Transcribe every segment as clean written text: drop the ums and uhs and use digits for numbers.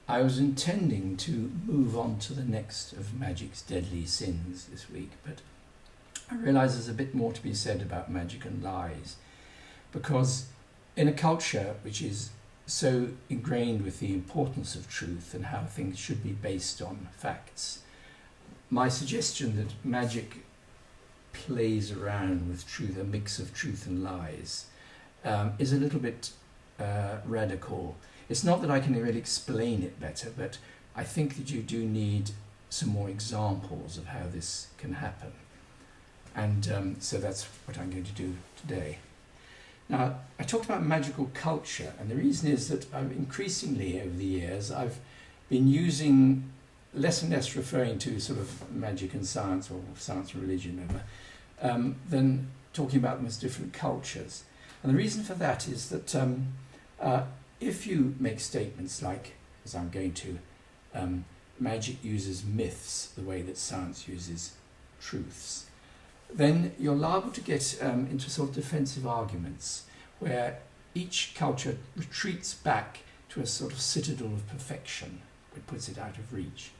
I was intending to move on to the next of magic's deadly sins this week, but I realise there's a bit more to be said about magic and lies, because in a culture which is so ingrained with the importance of truth and how things should be based on facts, my suggestion that magic plays around with truth, a mix of truth and lies, is a little bit radical. It's not that I can really explain it better, but I think that you do need some more examples of how this can happen. And so that's what I'm going to do today. Now, I talked about magical culture, and the reason is that increasingly over the years I've been using less and less referring to sort of magic and science, or science and religion, than talking about them as different cultures. And the reason for that is that if you make statements like, as I'm going to, magic uses myths the way that science uses truths, then you're liable to get into sort of defensive arguments where each culture retreats back to a sort of citadel of perfection, which puts it out of reach.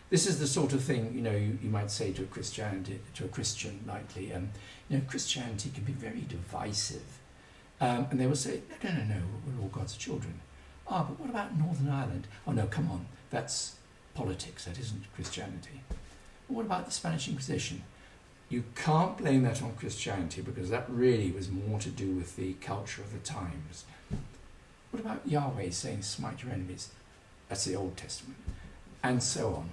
This is the sort of thing, you might say to a Christian lightly, Christianity can be very divisive. And they will say, no, we're all God's children. Ah, but what about Northern Ireland? Oh no, come on, that's politics, that isn't Christianity. But what about the Spanish Inquisition? You can't blame that on Christianity, because that really was more to do with the culture of the times. What about Yahweh saying, smite your enemies? That's the Old Testament. And so on.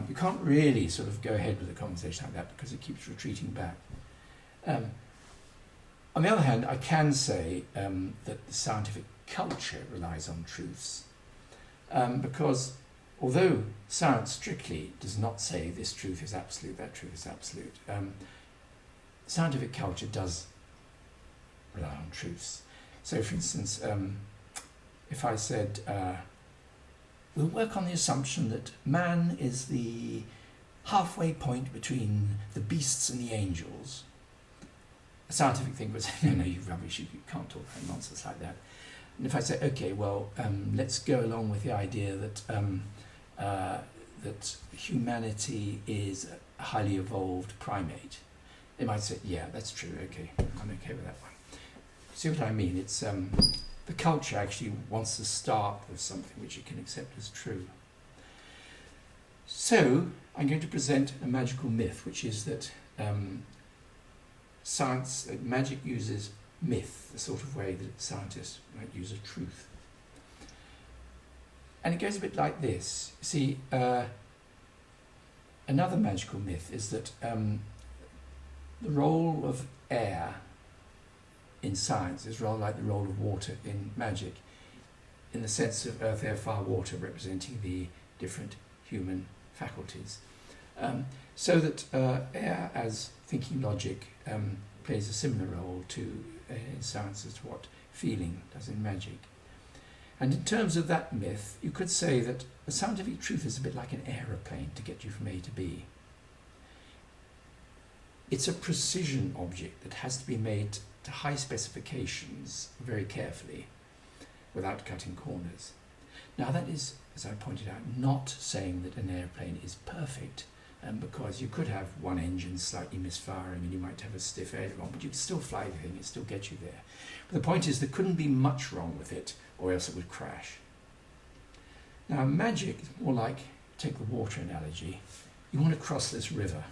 You can't really sort of go ahead with a conversation like that, because it keeps retreating back. On the other hand, I can say that the scientific culture relies on truths, because although science strictly does not say this truth is absolute, that truth is absolute, scientific culture does rely on truths. So, for instance, if I said, we'll work on the assumption that man is the halfway point between the beasts and the angels, a scientific thing would say, no, you rubbish, you can't talk about nonsense like that. And if I say, okay, well, let's go along with the idea that that humanity is a highly evolved primate, they might say, yeah, that's true, okay, I'm okay with that one. See what I mean? It's the culture actually wants to start with something which it can accept as true. So I'm going to present a magical myth, which is that magic uses myth, the sort of way that scientists might use a truth. And it goes a bit like this. See, another magical myth is that the role of air in science is rather like the role of water in magic, in the sense of earth, air, fire, water representing the different human faculties. So that air as thinking logic plays a similar role in science as to what feeling does in magic. And in terms of that myth, you could say that the scientific truth is a bit like an aeroplane to get you from A to B. It's a precision object that has to be made to high specifications very carefully without cutting corners. Now that is, as I pointed out, not saying that an airplane is perfect, because you could have one engine slightly misfiring and you might have a stiff aileron, but you could still fly the thing, it still get you there. But the point is there couldn't be much wrong with it, or else it would crash. Now magic is more like, take the water analogy, you want to cross this river,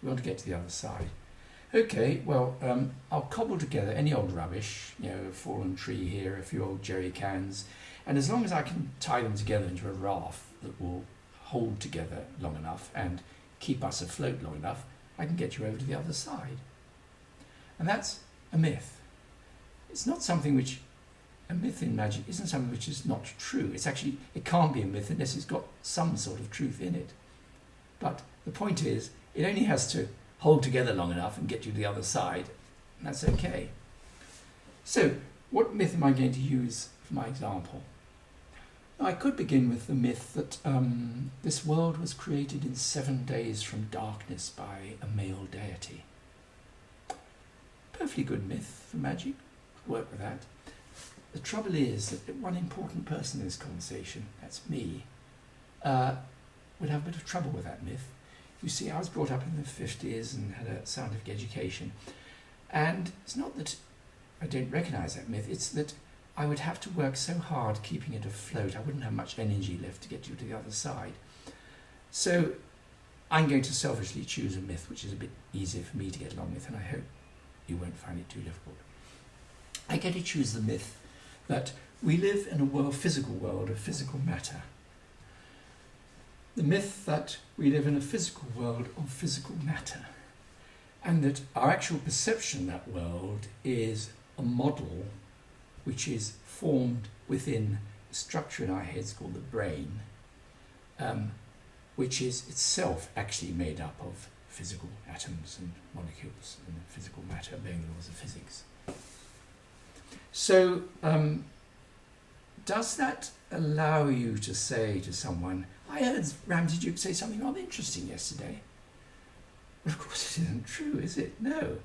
you want to get to the other side. Okay, well, I'll cobble together any old rubbish, a fallen tree here, a few old jerry cans, and as long as I can tie them together into a raft that will hold together long enough and keep us afloat long enough, I can get you over to the other side. And that's a myth. It's not something which, a myth in magic isn't something which is not true. It can't be a myth unless it's got some sort of truth in it. But the point is, it only has to hold together long enough and get you to the other side, and that's okay. So, what myth am I going to use for my example? I could begin with the myth that this world was created in 7 days from darkness by a male deity. Perfectly good myth for magic, could work with that. the trouble is that one important person in this conversation, that's me, would have a bit of trouble with that myth. You see, I was brought up in the 50s and had a scientific education, and it's not that I don't recognise that myth, it's that I would have to work so hard keeping it afloat, I wouldn't have much energy left to get you to the other side. So I'm going to selfishly choose a myth which is a bit easier for me to get along with, and I hope you won't find it too difficult. I get to choose the myth that we live in a physical world of physical matter. The myth that we live in a physical world of physical matter, and that our actual perception of that world is a model which is formed within a structure in our heads called the brain, which is itself actually made up of physical atoms and molecules and physical matter, obeying the laws of physics. So, does that allow you to say to someone, I heard Ramsey Duke say something rather interesting yesterday? Well, of course it isn't true, is it? No.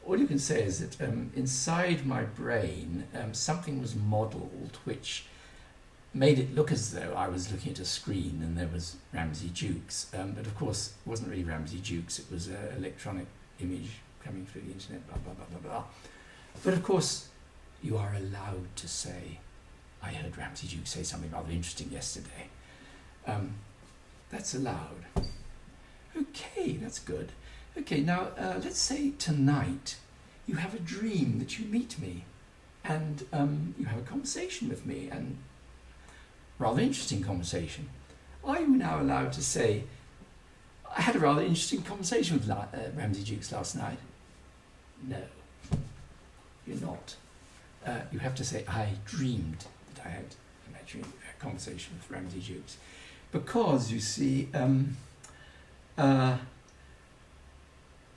All you can say is that inside my brain something was modelled which made it look as though I was looking at a screen and there was Ramsey Dukes. But of course it wasn't really Ramsey Dukes, it was an electronic image coming through the internet, blah, blah, blah, blah, blah. But of course you are allowed to say, I heard Ramsey Duke say something rather interesting yesterday. That's allowed. Okay, that's good. Okay, now let's say tonight you have a dream that you meet me and you have a conversation with me, and rather interesting conversation. Are you now allowed to say, I had a rather interesting conversation with Ramsey Dukes last night? No, you're not. You have to say, I dreamed that I had a conversation with Ramsey Dukes. Because, you see,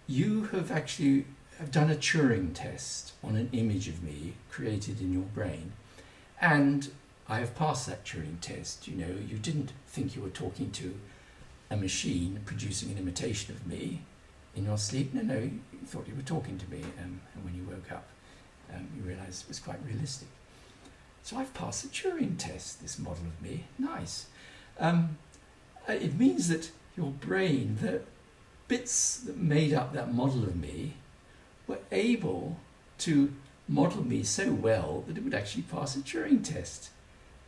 you have actually done a Turing test on an image of me created in your brain, and I have passed that Turing test. You know, you didn't think you were talking to a machine producing an imitation of me in your sleep. No, you thought you were talking to me, and when you woke up, you realised it was quite realistic. So I've passed the Turing test, this model of me. Nice. It means that your brain, the bits that made up that model of me, were able to model me so well that it would actually pass a Turing test.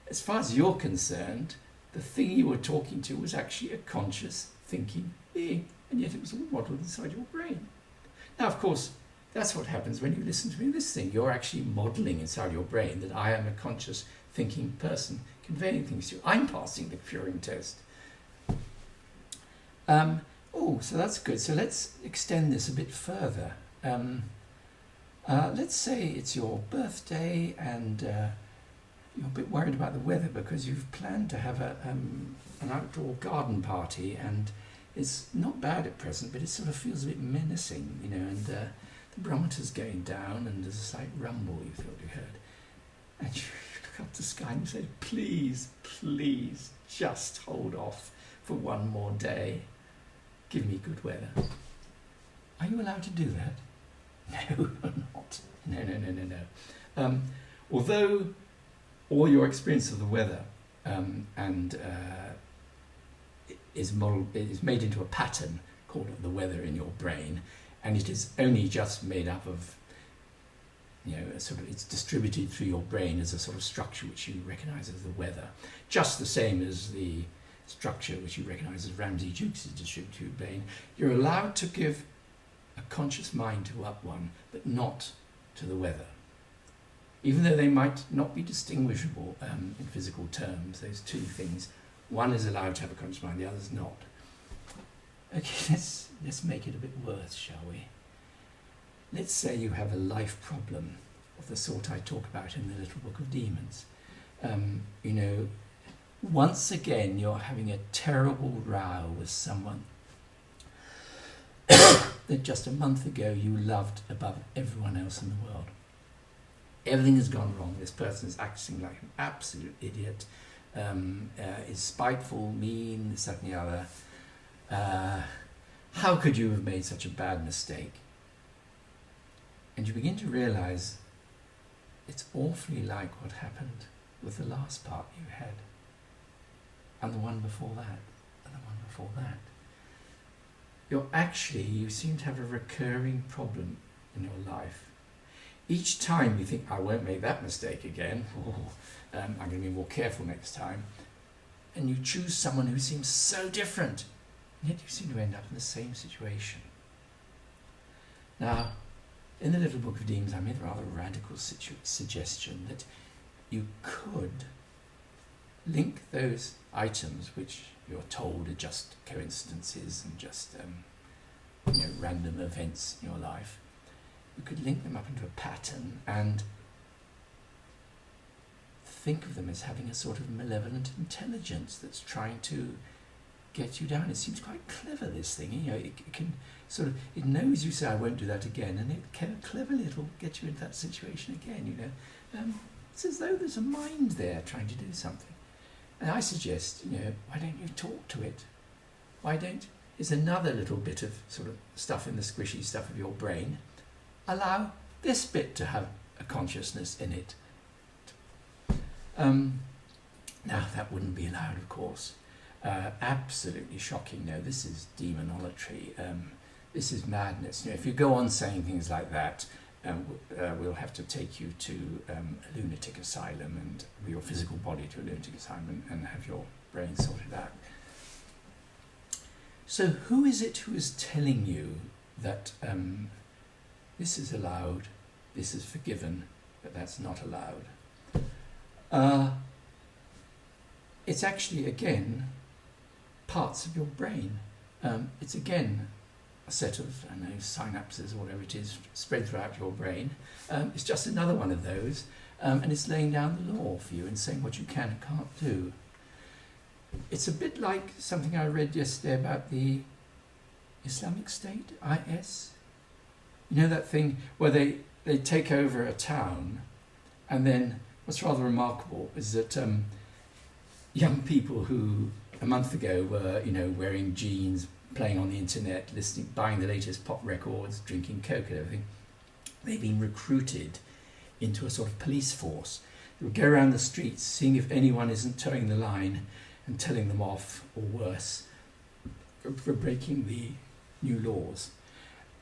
As far as you're concerned, the thing you were talking to was actually a conscious, thinking being, and yet it was all modelled inside your brain. Now, of course, that's what happens when you listen to me in this thing. You're actually modelling inside your brain that I am a conscious, thinking person, conveying things to you. I'm passing the Turing test. So that's good. So let's extend this a bit further. Let's say it's your birthday and you're a bit worried about the weather because you've planned to have an outdoor garden party, and it's not bad at present, but it sort of feels a bit menacing, you know, and the barometer's going down and there's a slight rumble you thought you heard. And you look up to the sky and you say, please, please, just hold off for one more day. Give me good weather. Are you allowed to do that? No, you're not. No. Although all your experience of the weather is made into a pattern called the weather in your brain, and it is only just made up of, you know, it's distributed through your brain as a sort of structure which you recognise as the weather, just the same as the structure which you recognise as Ramsey Dukes is distributed through your brain. You're allowed to give a conscious mind to one, but not to the weather. Even though they might not be distinguishable in physical terms, those two things, one is allowed to have a conscious mind, the other is not. Okay, let's make it a bit worse, shall we? Let's say you have a life problem of the sort I talk about in the Little Book of Demons. You know, once again you're having a terrible row with someone that just a month ago you loved above everyone else in the world. Everything has gone wrong. This person is acting like an absolute idiot, is spiteful, mean, this, that and the other. How could you have made such a bad mistake? And you begin to realise it's awfully like what happened with the last part you had, and the one before that, and the one before that. You seem to have a recurring problem in your life. Each time you think, I won't make that mistake again, I'm going to be more careful next time, and you choose someone who seems so different, and yet you seem to end up in the same situation. Now, in the Little Book of Demons, I made a rather radical suggestion that you could link those items which you're told are just coincidences and just random events in your life. You could link them up into a pattern and think of them as having a sort of malevolent intelligence that's trying to get you down. It seems quite clever, this thing. It can sort of, it knows you say, I won't do that again, and it can cleverly, it'll get you into that situation again, It's as though there's a mind there trying to do something. And I suggest, why don't you talk to it? It's another little bit of sort of stuff in the squishy stuff of your brain. Allow this bit to have a consciousness in it. Now, that wouldn't be allowed, of course. Absolutely shocking. No, this is demonolatry. This is madness. If you go on saying things like that, we'll have to take you to a lunatic asylum and your physical body to a lunatic asylum and have your brain sorted out. So who is it who is telling you that this is allowed, this is forgiven, but that's not allowed? It's actually, again, parts of your brain. It's, again, a set of, synapses or whatever it is, spread throughout your brain. It's just another one of those, and it's laying down the law for you and saying what you can and can't do. It's a bit like something I read yesterday about the Islamic State, IS. That thing where they take over a town, and then what's rather remarkable is that young people who a month ago were, wearing jeans, playing on the internet, buying the latest pop records, drinking Coke and everything, they've been recruited into a sort of police force. They would go around the streets, seeing if anyone isn't towing the line and telling them off, or worse, for breaking the new laws.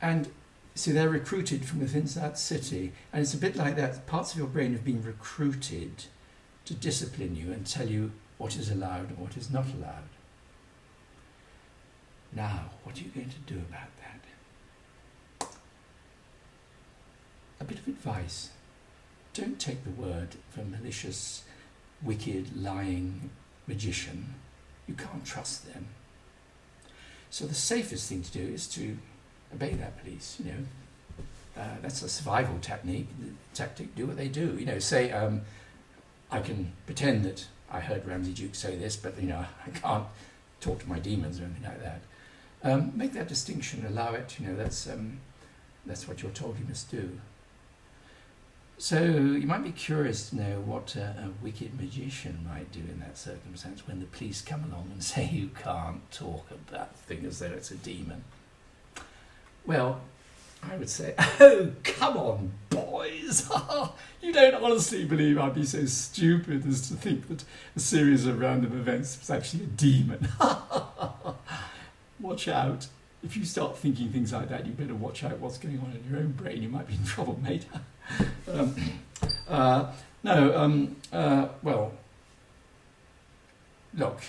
And so they're recruited from within that city, and it's a bit like that. Parts of your brain have been recruited to discipline you and tell you what is allowed and what is not allowed. Now, what are you going to do about that? A bit of advice. Don't take the word of a malicious, wicked, lying magician. You can't trust them. So the safest thing to do is to obey that police, That's a survival tactic. Do what they do. Say, I can pretend that I heard Ramsey Duke say this, but, I can't talk to my demons or anything like that. Make that distinction, allow it, that's what you're told you must do. So you might be curious to know what a wicked magician might do in that circumstance when the police come along and say you can't talk about the thing as though it's a demon. Well, I would say, oh, come on, boys. You don't honestly believe I'd be so stupid as to think that a series of random events was actually a demon. Watch out. If you start thinking things like that, you better watch out what's going on in your own brain. You might be in trouble, mate. Well, look,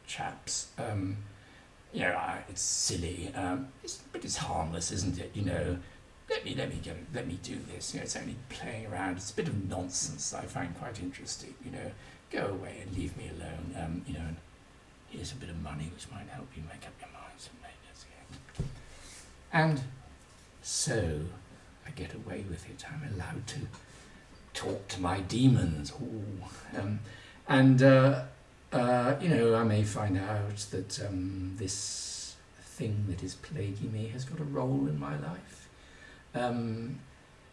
chaps, it's silly, but it's harmless, isn't it? Let me do this. It's only playing around. It's a bit of nonsense I find quite interesting. Go away and leave me alone. And here's a bit of money which might help you make up your minds. And so I get away with it. I'm allowed to talk to my demons. I may find out that this thing that is plaguing me has got a role in my life.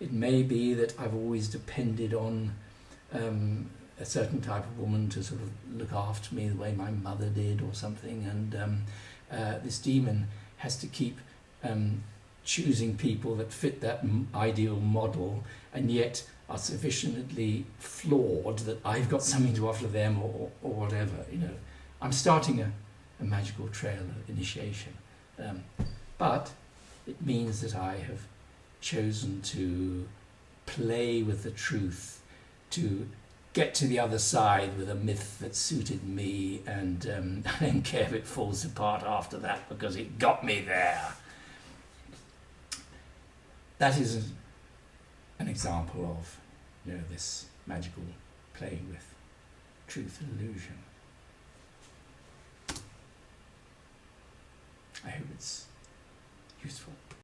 It may be that I've always depended on a certain type of woman to sort of look after me the way my mother did or something, and this demon has to keep choosing people that fit that ideal model, and yet are sufficiently flawed that I've got something to offer them or whatever. I'm starting a magical trail of initiation. But it means that I have chosen to play with the truth, to get to the other side with a myth that suited me, and I don't care if it falls apart after that because it got me there. That is an example of this magical playing with truth and illusion. I hope it's useful.